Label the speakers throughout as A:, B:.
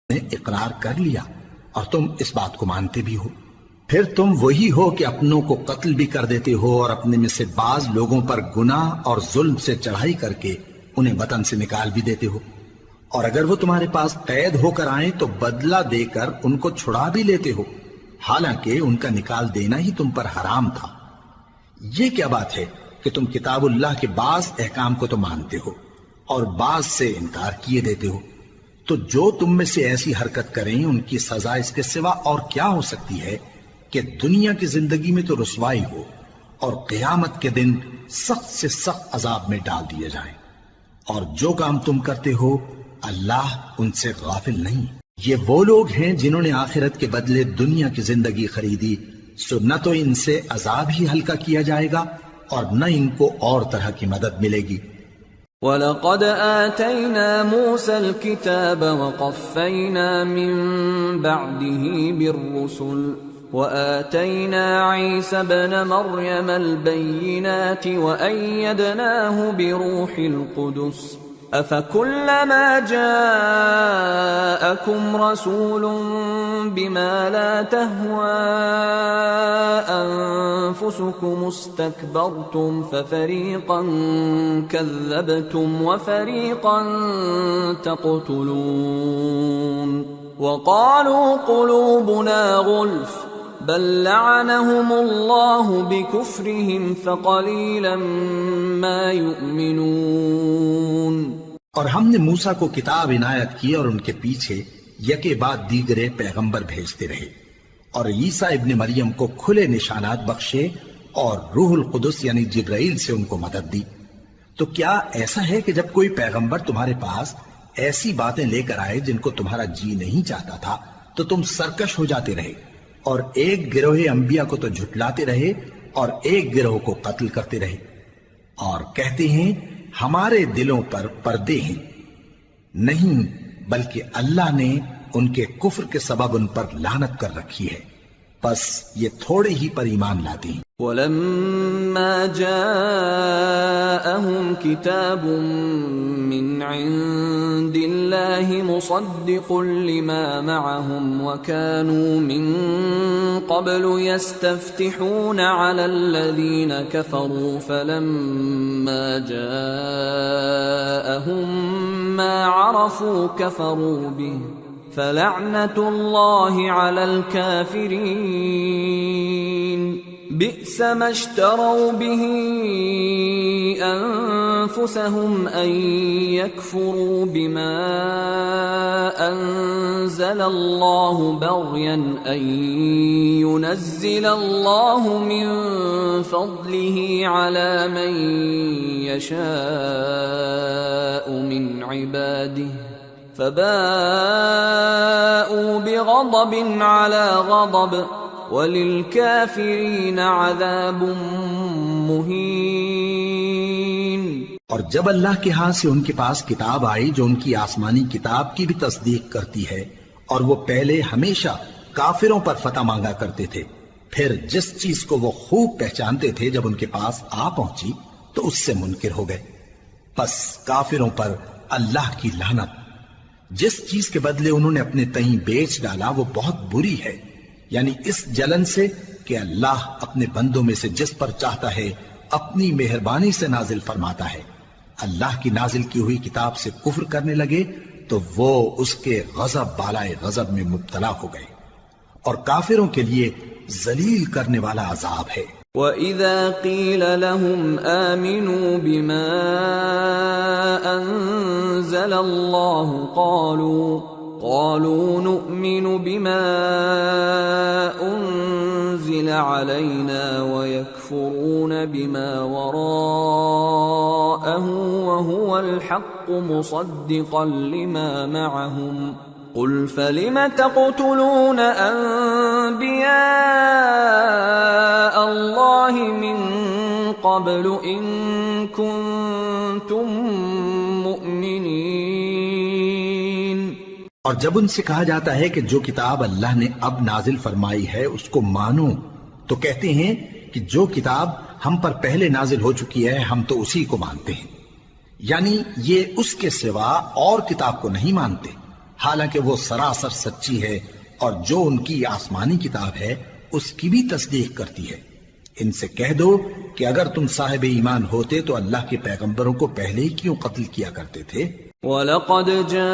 A: نے اقرار کر لیا اور تم اس بات کو مانتے بھی ہو، پھر تم وہی ہو کہ اپنوں کو قتل بھی کر دیتے ہو اور اپنے میں سے بعض لوگوں پر گناہ اور ظلم سے چڑھائی کر کے انہیں وطن سے نکال بھی دیتے ہو، اور اگر وہ تمہارے پاس قید ہو کر آئیں تو بدلہ دے کر ان کو چھڑا بھی لیتے ہو، حالانکہ ان کا نکال دینا ہی تم پر حرام تھا۔ یہ کیا بات ہے کہ تم کتاب اللہ کے بعض احکام کو تو مانتے ہو اور بعض سے انکار کیے دیتے ہو؟ تو جو تم میں سے ایسی حرکت کریں ان کی سزا اس کے سوا اور کیا ہو سکتی ہے کہ دنیا کی زندگی میں تو رسوائی ہو اور قیامت کے دن سخت سے سخت عذاب میں ڈال دیے جائیں، اور جو کام تم کرتے ہو اللہ ان سے غافل نہیں۔ یہ وہ لوگ ہیں جنہوں نے آخرت کے بدلے دنیا کی زندگی خریدی، سو نہ تو ان سے عذاب ہی ہلکا کیا جائے گا اور نہ ان کو اور طرح کی مدد ملے گی۔
B: وَلَقَدْ آتَيْنَا مُوسَى الْكِتَابَ وَقَفَّيْنَا مِن بَعْدِهِ بِالرُّسُلِ وَآتَيْنَا عِيسَى ابْنَ مَرْيَمَ الْبَيِّنَاتِ وَأَيَّدْنَاهُ بِرُوحِ الْقُدُسِ أَفَكُلَّمَا جَاءَكُمْ رَسُولٌ بِمَا لَا تَهْوَى أَنفُسُكُمُ اسْتَكْبَرْتُمْ فَفَرِيقًا كَذَّبْتُمْ وَفَرِيقًا تَقْتُلُونَ وَقَالُوا قُلُوبُنَا غُلْفٌ بَل لَّعَنَهُمُ اللَّهُ بِكُفْرِهِمْ فَقَلِيلًا مَّا يُؤْمِنُونَ۔
A: اور ہم نے موسیٰ کو کتاب عنایت کی اور ان کے پیچھے یکے بعد دیگرے پیغمبر بھیجتے رہے، اور عیسیٰ ابن مریم کو کھلے نشانات بخشے اور روح القدس یعنی جبرائیل سے ان کو مدد دی۔ تو کیا ایسا ہے کہ جب کوئی پیغمبر تمہارے پاس ایسی باتیں لے کر آئے جن کو تمہارا جی نہیں چاہتا تھا تو تم سرکش ہو جاتے رہے، اور ایک گروہ انبیاء کو تو جھٹلاتے رہے اور ایک گروہ کو قتل کرتے رہے، اور کہتے ہیں ہمارے دلوں پر پردے ہیں؟ نہیں، بلکہ اللہ نے ان کے کفر کے سبب ان پر لعنت کر رکھی ہے، پس یہ تھوڑے ہی پر ایمان لاتے ہیں۔
B: وَلَمَّا جَاءَهُمْ كِتَابٌ مِّنْ عِندِ اللَّهِ مُصَدِّقٌ لِّمَا مَعَهُمْ وَكَانُوا مِن قَبْلُ يَسْتَفْتِحُونَ عَلَى الَّذِينَ كَفَرُوا فَلَمَّا جَاءَهُم مَّا عَرَفُوا كَفَرُوا بِهِ فَلَعْنَةُ اللَّهِ عَلَى الْكَافِرِينَ بئس ما اشتروا به أنفسهم أن يكفروا بما أنزل الله بغيا أن ينزل الله من فضله على من يشاء من عباده فباءوا بغضب على غضب وَلِلْكَافِرِينَ عَذَابٌ مُّهِينٌ۔
A: اور جب اللہ کے ہاں سے ان کے پاس کتاب آئی جو ان کی آسمانی کتاب کی بھی تصدیق کرتی ہے، اور وہ پہلے ہمیشہ کافروں پر فتح مانگا کرتے تھے، پھر جس چیز کو وہ خوب پہچانتے تھے جب ان کے پاس آ پہنچی تو اس سے منکر ہو گئے، پس کافروں پر اللہ کی لعنت۔ جس چیز کے بدلے انہوں نے اپنے تئیں بیچ ڈالا وہ بہت بری ہے، یعنی اس جلن سے کہ اللہ اپنے بندوں میں سے جس پر چاہتا ہے اپنی مہربانی سے نازل فرماتا ہے۔ اللہ کی نازل کی ہوئی کتاب سے کفر کرنے لگے تو وہ اس کے غضب بالائے غضب میں مبتلا ہو گئے، اور کافروں کے لیے ذلیل کرنے والا عذاب ہے۔
B: وَإِذَا قِيلَ لَهُمْ آمِنُوا بِمَا أَنزَلَ اللَّهُ قالوا نؤمن بما أنزل علينا ويكفرون بما وراءه وهو الحق مصدقا لما معهم قل فلم تقتلون أنبياء الله من قبل إن كنتم مؤمنين۔
A: اور جب ان سے کہا جاتا ہے کہ جو کتاب اللہ نے اب نازل فرمائی ہے اس کو مانو، تو کہتے ہیں کہ جو کتاب ہم پر پہلے نازل ہو چکی ہے ہم تو اسی کو مانتے ہیں، یعنی یہ اس کے سوا اور کتاب کو نہیں مانتے۔ حالانکہ وہ سراسر سچی ہے اور جو ان کی آسمانی کتاب ہے اس کی بھی تصدیق کرتی ہے۔ ان سے کہہ دو کہ اگر تم صاحب ایمان ہوتے تو اللہ کے پیغمبروں کو پہلے ہی کیوں قتل کیا کرتے تھے؟
B: وَلَقَدْ جَاءَكُم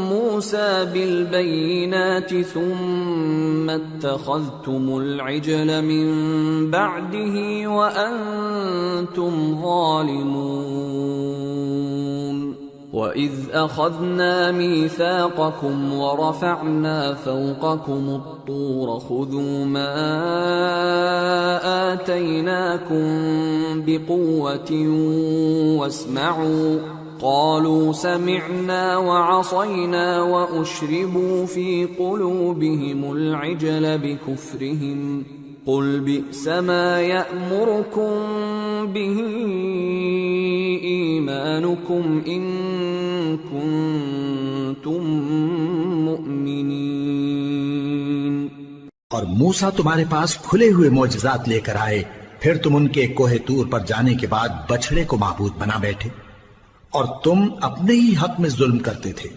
B: مُوسَى بِالْبَيِّنَاتِ ثُمَّ اتَّخَذْتُمُ الْعِجْلَ مِن بَعْدِهِ وَأَنتُمْ ظَالِمُونَ وَإِذْ أَخَذْنَا مِيثَاقَكُمْ وَرَفَعْنَا فَوْقَكُمُ الطُّورَ خُذُوا مَا آتَيْنَاكُمْ بِقُوَّةٍ وَاسْمَعُوا قَالُوا سَمِعْنَا وَعَصَيْنَا وَأُشْرِبُوا فِي قُلُوبِهِمُ الْعِجْلَ بِكُفْرِهِمْ قُلْ بِئْسَ مَا يَأْمُرُكُمْ بِهِ إِيمَانُكُمْ إِن كُنتُم مُّؤْمِنِينَ۔
A: اور موسیٰ تمہارے پاس کھلے ہوئے معجزات لے کر آئے، پھر تم ان کے کوہ طور پر جانے کے بعد بچڑے کو معبود بنا بیٹھے، اور تم اپنے ہی حق میں ظلم کرتے تھے۔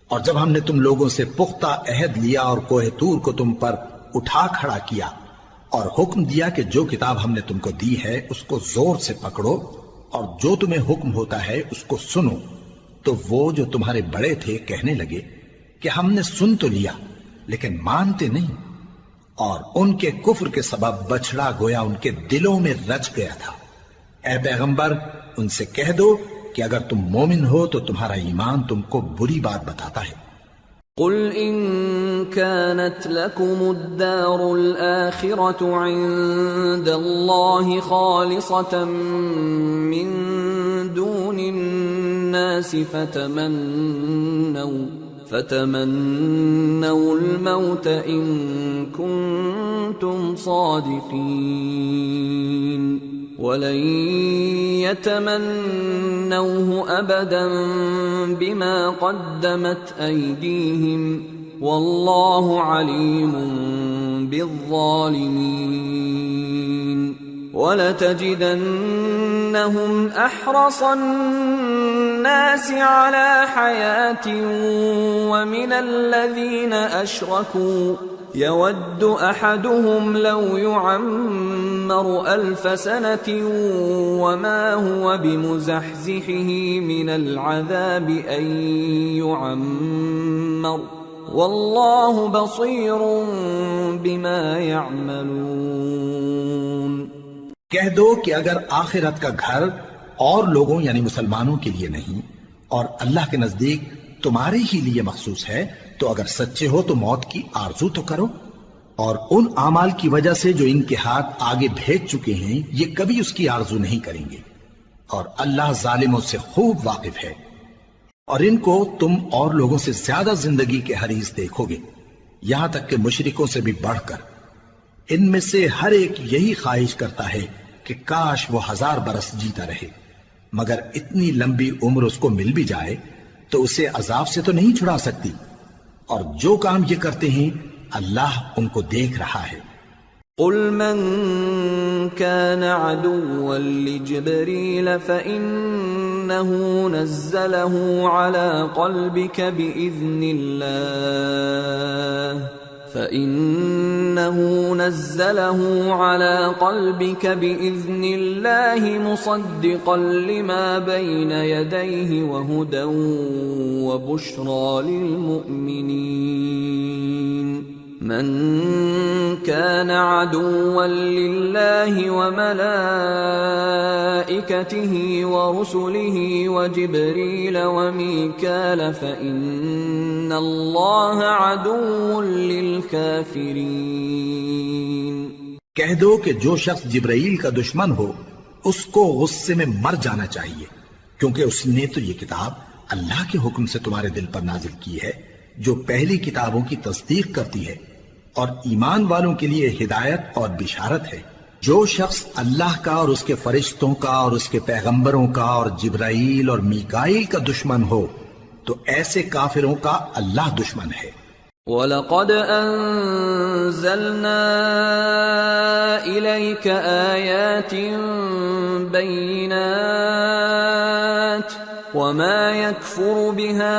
A: اور جب ہم نے تم لوگوں سے پختہ عہد لیا اور کوہ طور کو تم پر اٹھا کھڑا کیا اور حکم دیا کہ جو کتاب ہم نے تم کو دی ہے اس کو زور سے پکڑو اور جو تمہیں حکم ہوتا ہے اس کو سنو، تو وہ جو تمہارے بڑے تھے کہنے لگے کہ ہم نے سن تو لیا لیکن مانتے نہیں، اور ان کے کفر کے سبب بچڑا گویا ان کے دلوں میں رچ گیا تھا۔ اے پیغمبر ان سے کہہ دو کہ اگر تم مومن ہو تو تمہارا ایمان تم کو بری بات بتاتا ہے۔
B: قل إن كانت لكم الدار الآخرة عند الله خالصة من دون الناس فتمنوا الموت إن كنتم صادقين ولن يتمنوه أبدا بما قدمت أيديهم والله عليم بالظالمين ولتجدنهم أحرص الناس على حياة ومن الذين أشركوا يود أحدهم لو يعمر 1000 سنة وما هو بمزحزحه من العذاب أن يعمر والله بصير بما يعملون۔
A: کہہ دو کہ اگر آخرت کا گھر اور لوگوں یعنی مسلمانوں کے لیے نہیں اور اللہ کے نزدیک تمہارے ہی لیے مخصوص ہے تو اگر سچے ہو تو موت کی آرزو تو کرو، اور ان اعمال کی وجہ سے جو ان کے ہاتھ آگے بھیج چکے ہیں یہ کبھی اس کی آرزو نہیں کریں گے، اور اللہ ظالموں سے خوب واقف ہے۔ اور ان کو تم اور لوگوں سے زیادہ زندگی کے حریص دیکھو گے، یہاں تک کہ مشرکوں سے بھی بڑھ کر۔ ان میں سے ہر ایک یہی خواہش کرتا ہے کہ کاش وہ 1000 برس جیتا رہے، مگر اتنی لمبی عمر اس کو مل بھی جائے تو اسے عذاب سے تو نہیں چھڑا سکتی، اور جو کام یہ کرتے ہیں اللہ ان کو دیکھ رہا ہے۔
B: قل من كان عدوا لجبريل فإنه نزله على قلبك بإذن الله مصدقا لما بين يديه وهدى وبشرى للمؤمنين من كان عدوا لله وملائكته ورسله وجبريل وميكال فإن الله عدو للكافرين۔
A: کہہ دو کہ جو شخص جبرائیل کا دشمن ہو اس کو غصے میں مر جانا چاہیے، کیونکہ اس نے تو یہ کتاب اللہ کے حکم سے تمہارے دل پر نازل کی ہے جو پہلی کتابوں کی تصدیق کرتی ہے، اور ایمان والوں کے لیے ہدایت اور بشارت ہے۔ جو شخص اللہ کا اور اس کے فرشتوں کا اور اس کے پیغمبروں کا اور جبرائیل اور میکائیل کا دشمن ہو تو ایسے کافروں کا اللہ دشمن ہے۔
B: وَلَقَدْ أَنزَلْنَا إِلَيْكَ آيَاتٍ بَيِّنَاتٍ وما يكفر بها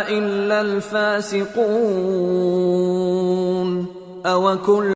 B: إلا الفاسقون. أَوَكُلَّ